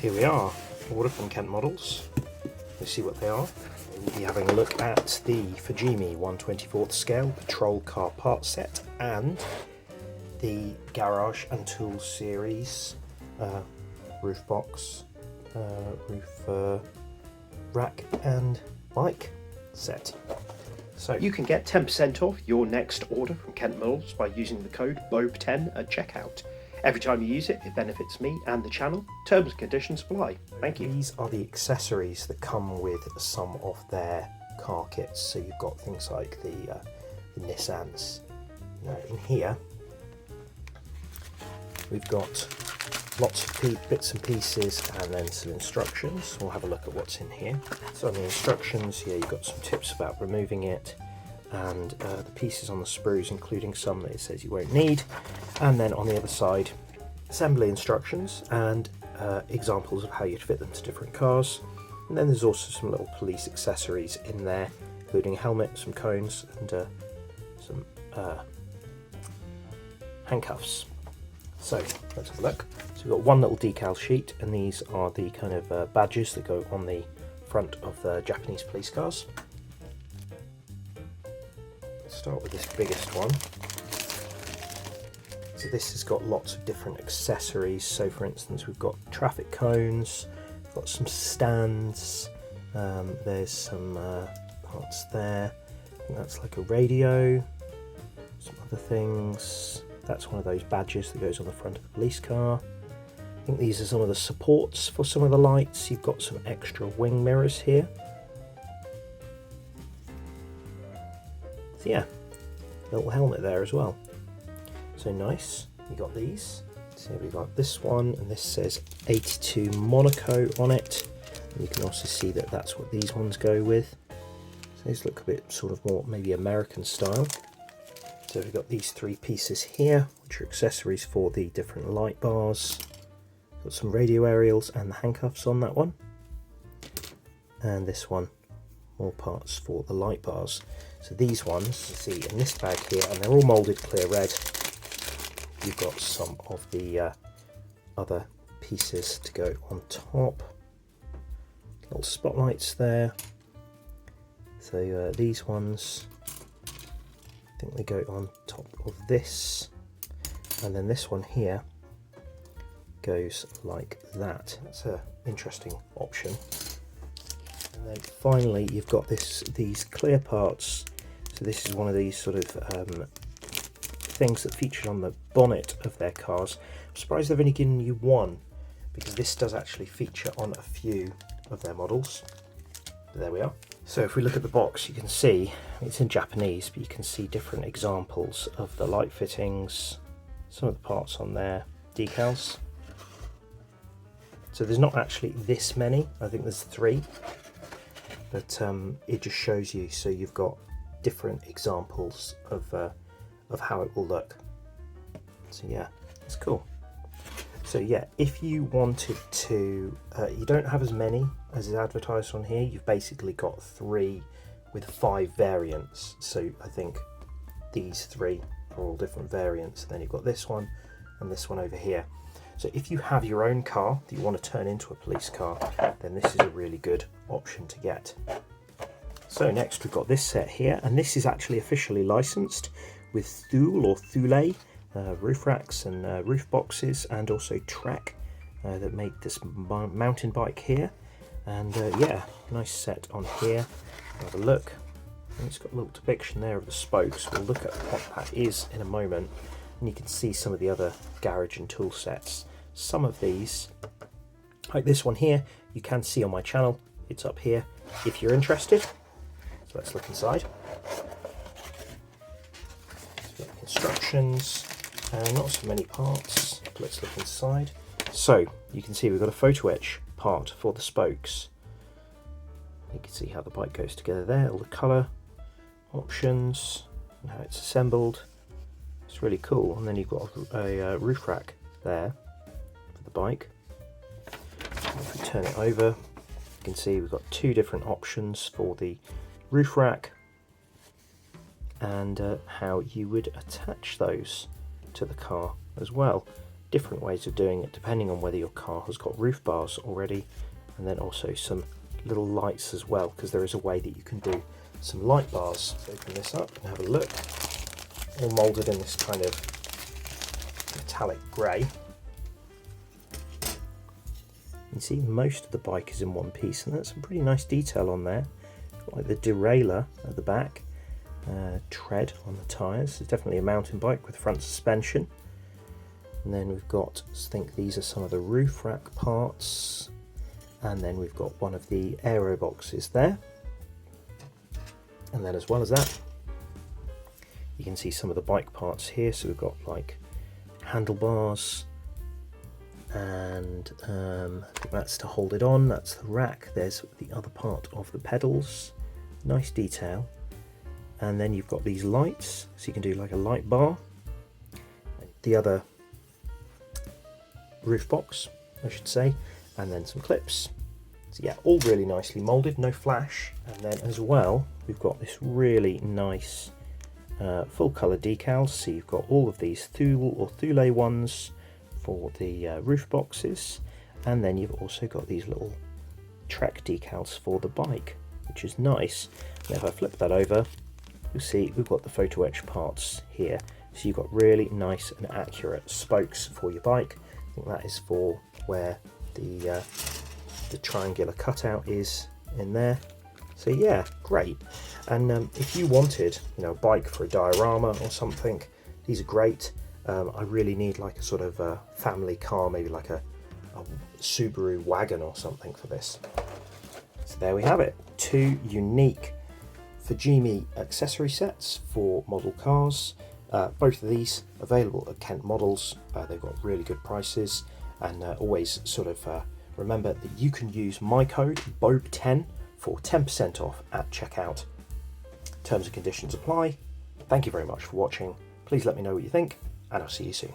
here we are, order from Kent Models. Let's see what they are. We'll be having a look at the Fujimi 1/24th scale patrol car part set and the Garage and Tool series roof box, roof rack and bike set. So you can get 10% off your next order from Kent Models by using the code BOAB10 at checkout. Every time you use it, it benefits me and the channel. Terms and conditions apply. Thank you. These are the accessories that come with some of their car kits. So you've got things like the Nissans. Now in here, we've got lots of bits and pieces and then some instructions. We'll have a look at what's in here. So on the instructions here, you've got some tips about removing it and the pieces on the sprues, including some that it says you won't need. And then on the other side, assembly instructions and examples of how you'd fit them to different cars. And then there's also some little police accessories in there, including a helmet, some cones and some handcuffs. So let's have a look. So we've got one little decal sheet, and these are the kind of badges that go on the front of the Japanese police cars. Let's start with this biggest one. So this has got lots of different accessories. So for instance, we've got traffic cones, we've got some stands, there's some parts there. I think that's like a radio, some other things. That's one of those badges that goes on the front of the police car. I think these are some of the supports for some of the lights. You've got some extra wing mirrors here. So yeah, little helmet there as well. So nice. You got these. So we've got this one, and this says 82 Monaco on it. And you can also see that that's what these ones go with. So these look a bit sort of more maybe American style. So we've got these three pieces here, which are accessories for the different light bars. Got some radio aerials and the handcuffs on that one. And this one, more parts for the light bars. So these ones, you see in this bag here, and they're all moulded clear red. You've got some of the other pieces to go on top. Little spotlights there. So these ones, I think they go on top of this, and then this one here goes like that. That's an interesting option. And then finally you've got these clear parts. So this is one of these sort of things that featured on the bonnet of their cars. I'm surprised they've only given you one, because this does actually feature on a few of their models. But there we are. So if we look at the box, you can see it's in Japanese, but you can see different examples of the light fittings, some of the parts on there, decals. So there's not actually this many, I think there's 3, but it just shows you, so you've got different examples of how it will look. So yeah, it's cool. So yeah, if you wanted to, you don't have as many as is advertised on here. You've basically got 3 with 5 variants. So I think these 3 are all different variants. And then you've got this one and this one over here. So if you have your own car that you want to turn into a police car, then this is a really good option to get. So next we've got this set here, and this is actually officially licensed with Thule or Thule roof racks and roof boxes, and also Trek that make this mountain bike here. And yeah, nice set on here. Have a look. And it's got a little depiction there of the spokes. We'll look at what that is in a moment, and you can see some of the other garage and tool sets. Some of these, like this one here, you can see on my channel. It's up here if you're interested. So let's look inside. Instructions, not so many parts. Let's look inside. So you can see we've got a photo etch part for the spokes. You can see how the bike goes together there, all the colour options and how it's assembled. It's really cool. And then you've got a roof rack there for the bike. If we turn it over, you can see we've got 2 different options for the roof rack and how you would attach those to the car as well. different ways of doing it depending on whether your car has got roof bars already, and then also some little lights as well, because there is a way that you can do some light bars. So open this up and have a look. All moulded in this kind of metallic grey. You can see most of the bike is in one piece, and that's some pretty nice detail on there, like the derailleur at the back, tread on the tyres. It's definitely a mountain bike with front suspension. And then we've got, I think these are some of the roof rack parts, and then we've got one of the aero boxes there. And then as well as that, you can see some of the bike parts here. So we've got like handlebars, and I think that's to hold it on, that's the rack. There's the other part of the pedals, nice detail. And then you've got these lights, so you can do like a light bar. The other roof box, I should say, and then some clips. So yeah, all really nicely moulded, no flash. And then as well, we've got this really nice full colour decals. So you've got all of these Thule or Thule ones for the roof boxes, and then you've also got these little Trek decals for the bike, which is nice. And if I flip that over, you'll see we've got the photo etch parts here. So you've got really nice and accurate spokes for your bike. I think that is for where the triangular cutout is in there. So yeah, great. And if you wanted, a bike for a diorama or something, these are great. I really need like a sort of a family car, maybe like a Subaru wagon or something for this. So there we have it, 2 unique Fujimi accessory sets for model cars. Both of these available at Kent Models. They've got really good prices, and always sort of remember that you can use my code BOAB10 for 10% off at checkout. Terms and conditions apply. Thank you very much for watching. Please let me know what you think, and I'll see you soon.